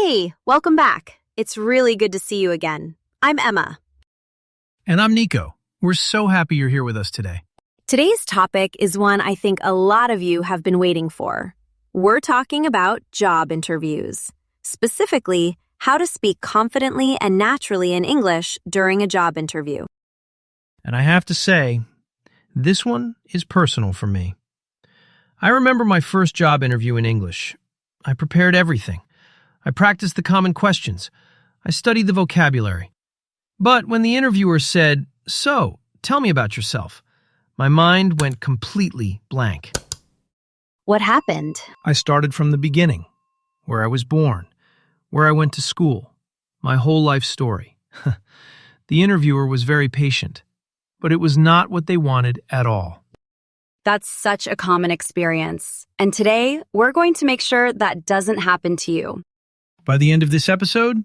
Hey, welcome back. It's really good to see you again. I'm Emma. And I'm Nico. We're so happy you're here with us today. Today's topic is one I think a lot of you have been waiting for. We're talking about job interviews. Specifically, how to speak confidently and naturally in English during a job interview. And I have to say, this one is personal for me. I remember my first job interview in English. I prepared everything. I practiced the common questions. I studied the vocabulary. But when the interviewer said, "So, tell me about yourself," my mind went completely blank. What happened? I started from the beginning, where I was born, where I went to school, my whole life story. The interviewer was very patient, but it was not what they wanted at all. That's such a common experience. And today, we're going to make sure that doesn't happen to you. By the end of this episode,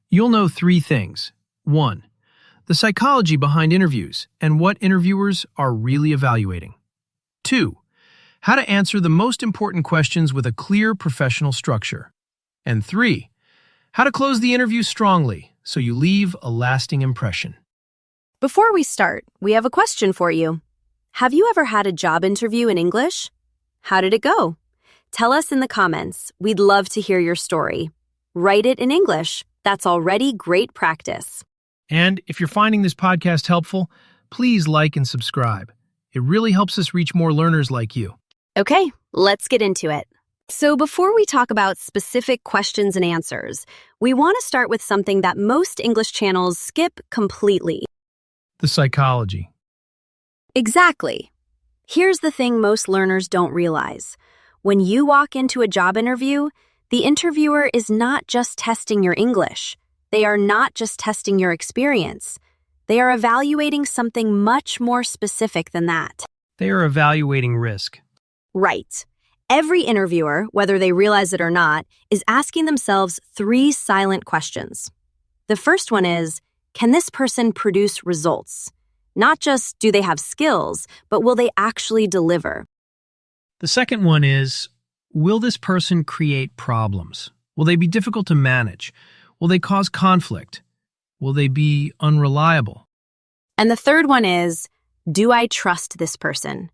you'll know 3 things. 1. The psychology behind interviews and what interviewers are really evaluating. 2. How to answer the most important questions with a clear professional structure. And 3. How to close the interview strongly so you leave a lasting impression. Before we start, we have a question for you. Have you ever had a job interview in English? How did it go? Tell us in the comments. We'd love to hear your story. Write it in English. That's already great practice. And if you're finding this podcast helpful, please like and subscribe. It really helps us reach more learners like you. Okay, let's get into it. So before we talk about specific questions and answers, we want to start with something that most English channels skip completely. The psychology. Exactly. Here's the thing most learners don't realize. When you walk into a job interview, the interviewer is not just testing your English. They are not just testing your experience. They are evaluating something much more specific than that. They are evaluating risk. Right. Every interviewer, whether they realize it or not, is asking themselves 3 silent questions. The first one is, can this person produce results? Not just do they have skills, but will they actually deliver? The second one is, will this person create problems? Will they be difficult to manage? Will they cause conflict? Will they be unreliable? And the third one is, do I trust this person?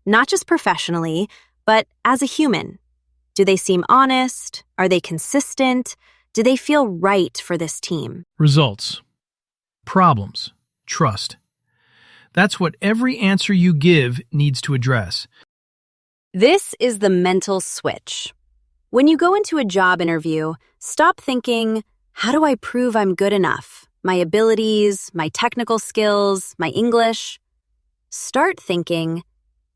Not just professionally, but as a human. Do they seem honest? Are they consistent? Do they feel right for this team? Results. Problems. Trust. That's what every answer you give needs to address. This is the mental switch. When you go into a job interview, stop thinking, how do I prove I'm good enough? My abilities, my technical skills, my English. Start thinking,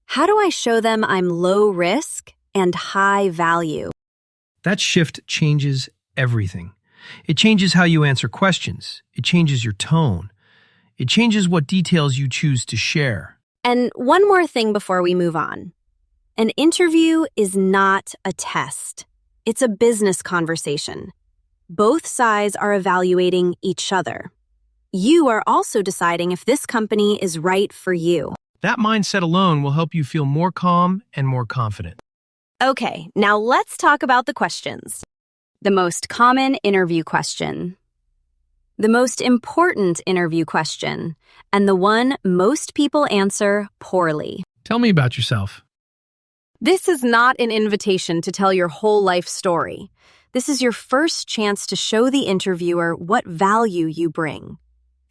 how do I show them I'm low risk and high value? That shift changes everything. It changes how you answer questions. It changes your tone. It changes what details you choose to share. And one more thing before we move on. An interview is not a test. It's a business conversation. Both sides are evaluating each other. You are also deciding if this company is right for you. That mindset alone will help you feel more calm and more confident. Okay, now let's talk about the questions. The most common interview question. The most important interview question. And the one most people answer poorly. Tell me about yourself. This is not an invitation to tell your whole life story. This is your first chance to show the interviewer what value you bring.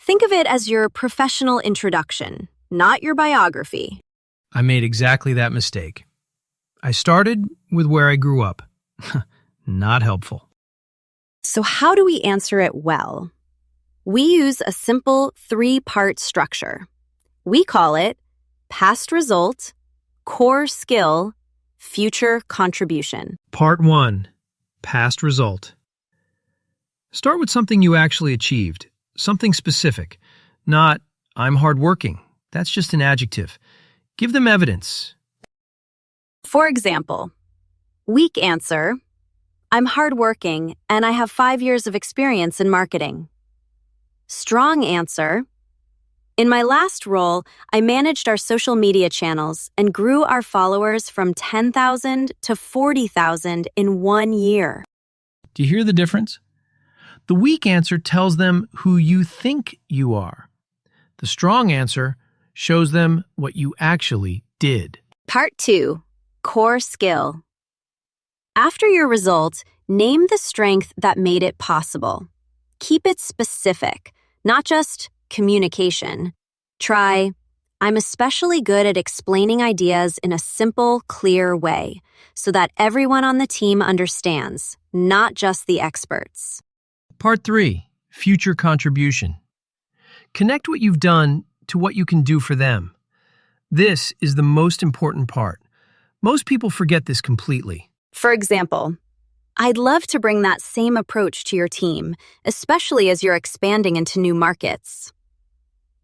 Think of it as your professional introduction, not your biography. I made exactly that mistake. I started with where I grew up. Not helpful. So how do we answer it well? We use a simple 3-part structure. We call it past result, core skill, future contribution. Part 1. Past result. Start with something you actually achieved, something specific. Not, I'm hardworking. That's just an adjective. Give them evidence. For example, weak answer, I'm hardworking and I have 5 years of experience in marketing. Strong answer, in my last role, I managed our social media channels and grew our followers from 10,000 to 40,000 in 1 year. Do you hear the difference? The weak answer tells them who you think you are. The strong answer shows them what you actually did. Part 2. Core skill. After your result, name the strength that made it possible. Keep it specific, not just communication. Try, I'm especially good at explaining ideas in a simple, clear way so that everyone on the team understands, not just the experts. Part 3. Future contribution. Connect what you've done to what you can do for them. This is the most important part. Most people forget this completely. For example, I'd love to bring that same approach to your team, especially as you're expanding into new markets.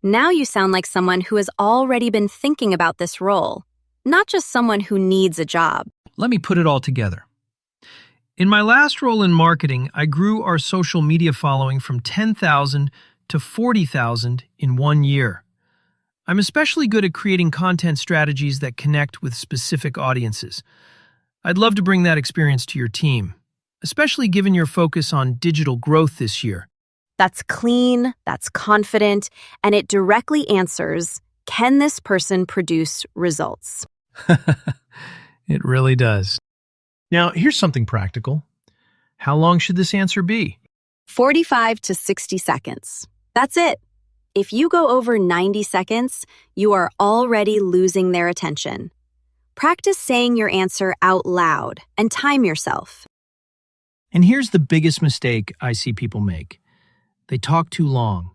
Now you sound like someone who has already been thinking about this role, not just someone who needs a job. Let me put it all together. In my last role in marketing, I grew our social media following from 10,000 to 40,000 in 1 year. I'm especially good at creating content strategies that connect with specific audiences. I'd love to bring that experience to your team, especially given your focus on digital growth this year. That's clean, that's confident, and it directly answers, can this person produce results? It really does. Now, here's something practical. How long should this answer be? 45 to 60 seconds. That's it. If you go over 90 seconds, you are already losing their attention. Practice saying your answer out loud and time yourself. And here's the biggest mistake I see people make. They talk too long,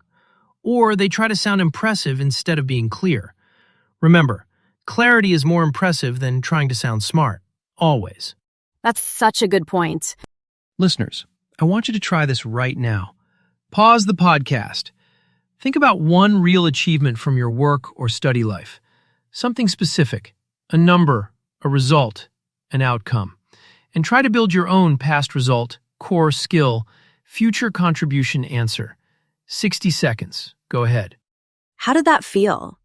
or they try to sound impressive instead of being clear. Remember, clarity is more impressive than trying to sound smart, always. That's such a good point. Listeners, I want you to try this right now. Pause the podcast. Think about one real achievement from your work or study life. Something specific, a number, a result, an outcome. And try to build your own past result, core skill, future contribution answer. 60 seconds. Go ahead. How did that feel?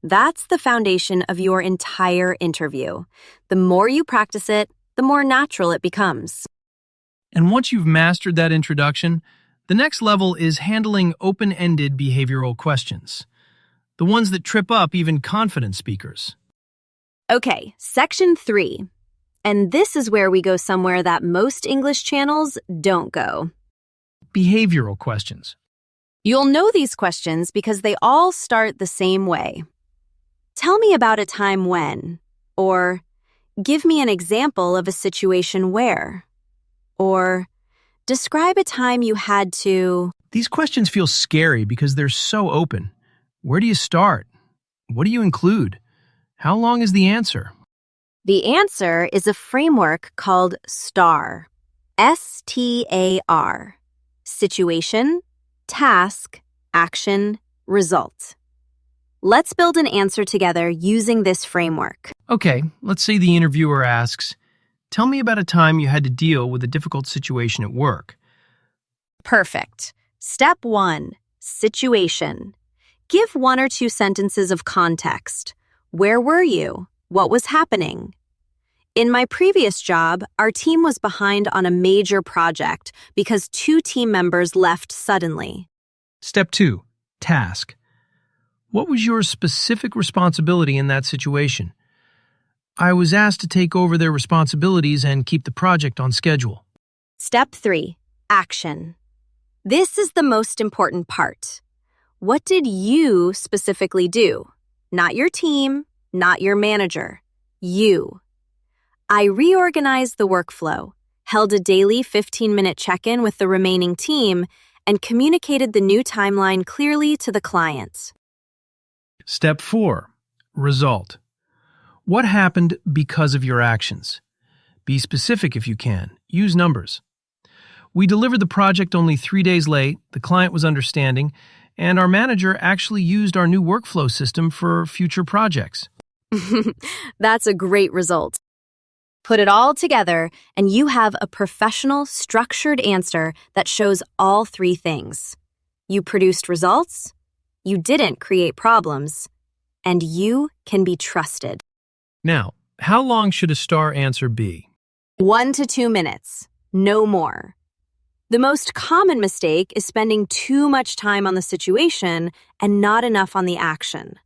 That's the foundation of your entire interview. The more you practice it, the more natural it becomes. And once you've mastered that introduction, the next level is handling open-ended behavioral questions. The ones that trip up even confident speakers. Okay, section 3. And this is where we go somewhere that most English channels don't go. Behavioral questions. You'll know these questions because they all start the same way. Tell me about a time when, or give me an example of a situation where, or describe a time you had to. These questions feel scary because they're so open. Where do you start? What do you include? How long is the answer? The answer is a framework called STAR. S-T-A-R. Situation, task, action, result. Let's build an answer together using this framework. Okay, let's say the interviewer asks, tell me about a time you had to deal with a difficult situation at work. Perfect. Step 1, situation. Give 1 or 2 sentences of context. Where were you? What was happening? In my previous job, our team was behind on a major project because 2 team members left suddenly. Step 2, task. What was your specific responsibility in that situation? I was asked to take over their responsibilities and keep the project on schedule. Step 3, action. This is the most important part. What did you specifically do? Not your team, not your manager. You. I reorganized the workflow, held a daily 15-minute check-in with the remaining team, and communicated the new timeline clearly to the client. Step 4, result. What happened because of your actions? Be specific if you can. Use numbers. We delivered the project only 3 days late, the client was understanding, and our manager actually used our new workflow system for future projects. That's a great result. Put it all together, and you have a professional, structured answer that shows all 3 things. You produced results, you didn't create problems, and you can be trusted. Now, how long should a STAR answer be? 1 to 2 minutes, no more. The most common mistake is spending too much time on the situation and not enough on the action.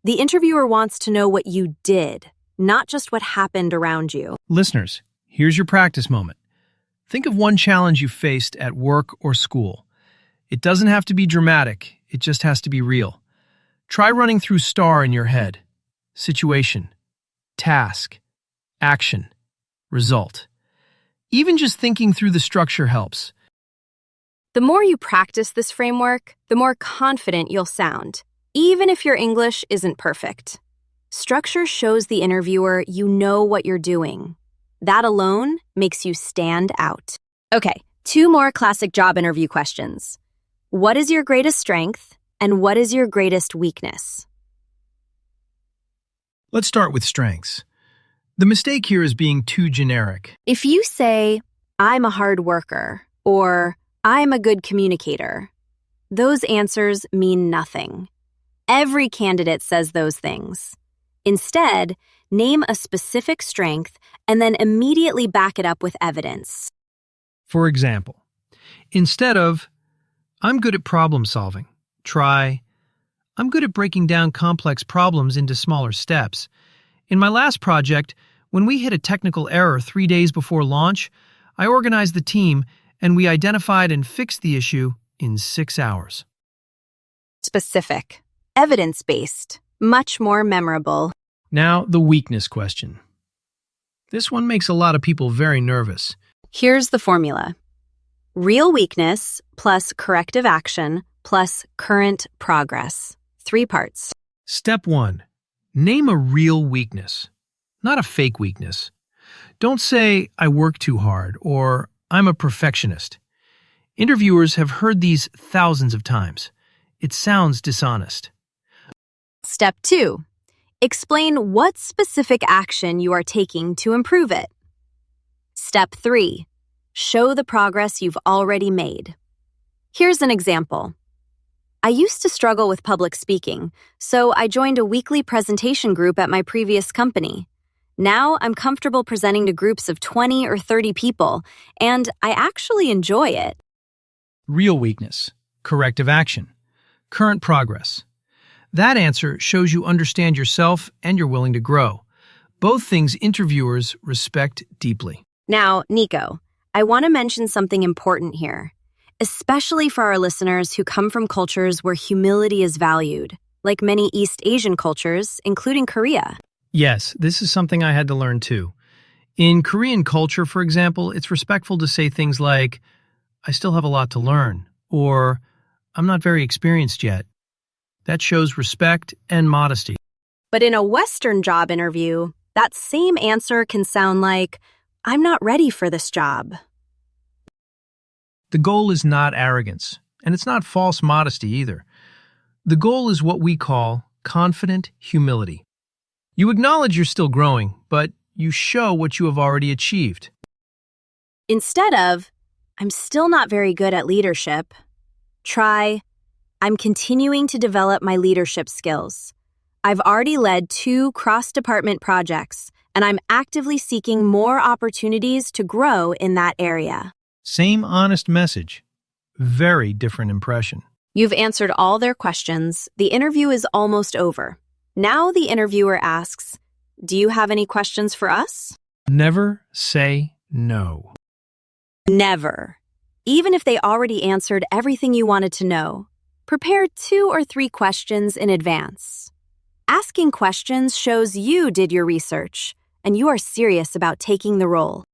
The interviewer wants to know what you did, not just what happened around you. Listeners, here's your practice moment. Think of one challenge you faced at work or school. It doesn't have to be dramatic, it just has to be real. Try running through STAR in your head. Situation, task, action, result. Even just thinking through the structure helps. The more you practice this framework, the more confident you'll sound, even if your English isn't perfect. Structure shows the interviewer you know what you're doing. That alone makes you stand out. Okay, 2 more classic job interview questions. What is your greatest strength and what is your greatest weakness? Let's start with strengths. The mistake here is being too generic. If you say, I'm a hard worker, or I'm a good communicator, those answers mean nothing. Every candidate says those things. Instead, name a specific strength and then immediately back it up with evidence. For example, instead of, I'm good at problem solving, try, I'm good at breaking down complex problems into smaller steps. In my last project, when we hit a technical error 3 days before launch, I organized the team and we identified and fixed the issue in 6 hours. Specific, evidence-based, much more memorable. Now, the weakness question. This one makes a lot of people very nervous. Here's the formula. Real weakness plus corrective action plus current progress. 3 parts. Step 1. Name a real weakness, not a fake weakness. Don't say, I work too hard, or I'm a perfectionist. Interviewers have heard these thousands of times. It sounds dishonest. Step 2. Explain what specific action you are taking to improve it. Step 3. Show the progress you've already made. Here's an example. I used to struggle with public speaking, so I joined a weekly presentation group at my previous company. Now I'm comfortable presenting to groups of 20 or 30 people, and I actually enjoy it. Real weakness, corrective action, current progress. That answer shows you understand yourself and you're willing to grow. Both things interviewers respect deeply. Now, Nico, I want to mention something important here, especially for our listeners who come from cultures where humility is valued, like many East Asian cultures, including Korea. Yes, this is something I had to learn too. In Korean culture, for example, it's respectful to say things like, I still have a lot to learn, or I'm not very experienced yet. That shows respect and modesty. But in a Western job interview, that same answer can sound like, I'm not ready for this job. The goal is not arrogance, and it's not false modesty either. The goal is what we call confident humility. You acknowledge you're still growing, but you show what you have already achieved. Instead of, I'm still not very good at leadership, try, I'm continuing to develop my leadership skills. I've already led 2 cross-department projects, and I'm actively seeking more opportunities to grow in that area. Same honest message, very different impression. You've answered all their questions. The interview is almost over. Now the interviewer asks, do you have any questions for us? Never say no. Never. Even if they already answered everything you wanted to know, prepare 2 or 3 questions in advance. Asking questions shows you did your research, and you are serious about taking the role.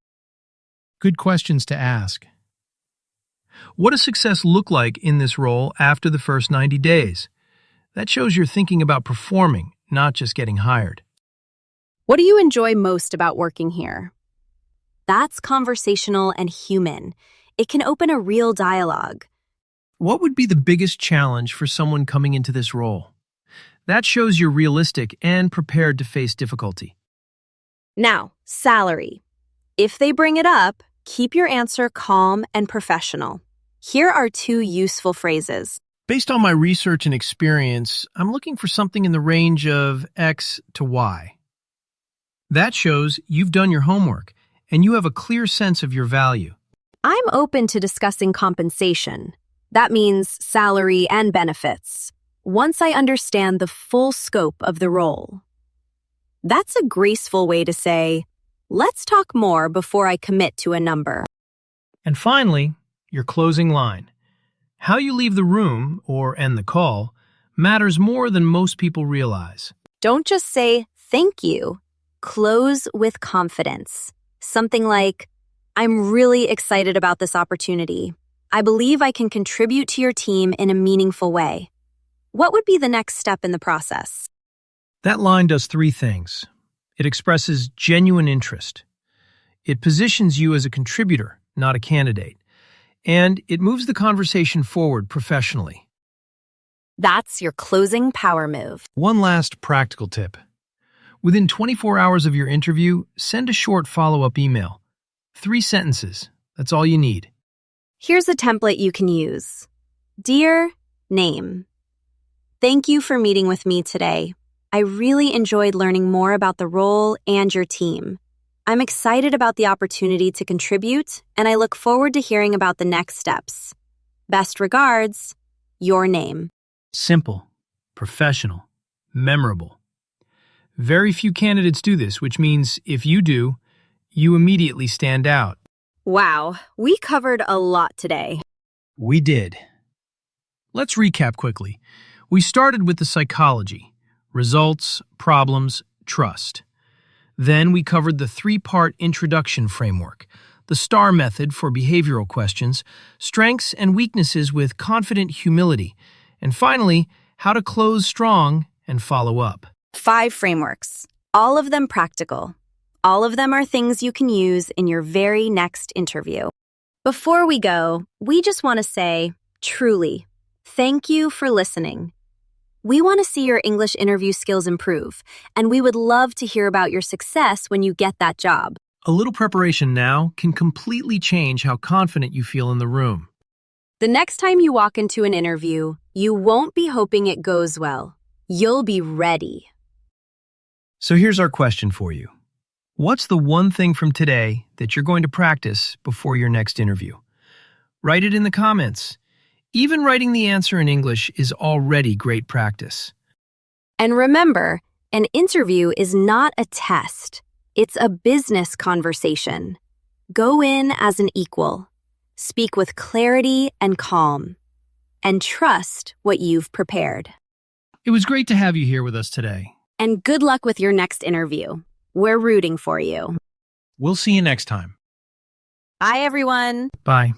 Good questions to ask. What does success look like in this role after the first 90 days? That shows you're thinking about performing, not just getting hired. What do you enjoy most about working here? That's conversational and human. It can open a real dialogue. What would be the biggest challenge for someone coming into this role? That shows you're realistic and prepared to face difficulty. Now, salary. If they bring it up, keep your answer calm and professional. Here are 2 useful phrases. Based on my research and experience, I'm looking for something in the range of X to Y. That shows you've done your homework and you have a clear sense of your value. I'm open to discussing compensation. That means salary and benefits, once I understand the full scope of the role. That's a graceful way to say, let's talk more before I commit to a number. And finally, your closing line. How you leave the room or end the call matters more than most people realize. Don't just say thank you. Close with confidence. Something like, I'm really excited about this opportunity. I believe I can contribute to your team in a meaningful way. What would be the next step in the process? That line does three things. It expresses genuine interest. It positions you as a contributor, not a candidate. And it moves the conversation forward professionally. That's your closing power move. One last practical tip. Within 24 hours of your interview, send a short follow-up email. 3 sentences. That's all you need. Here's a template you can use. Dear name. Thank you for meeting with me today. I really enjoyed learning more about the role and your team. I'm excited about the opportunity to contribute, and I look forward to hearing about the next steps. Best regards, your name. Simple, professional, memorable. Very few candidates do this, which means if you do, you immediately stand out. Wow, we covered a lot today. We did. Let's recap quickly. We started with the psychology, results, problems, trust. Then we covered the 3-part introduction framework, the STAR method for behavioral questions, strengths and weaknesses with confident humility, and finally, how to close strong and follow up. 5 frameworks, all of them practical. All of them are things you can use in your very next interview. Before we go, we just want to say, truly, thank you for listening. We want to see your English interview skills improve, and we would love to hear about your success when you get that job. A little preparation now can completely change how confident you feel in the room. The next time you walk into an interview, you won't be hoping it goes well. You'll be ready. So here's our question for you. What's the one thing from today that you're going to practice before your next interview? Write it in the comments. Even writing the answer in English is already great practice. And remember, an interview is not a test. It's a business conversation. Go in as an equal. Speak with clarity and calm. And trust what you've prepared. It was great to have you here with us today. And good luck with your next interview. We're rooting for you. We'll see you next time. Bye, everyone. Bye.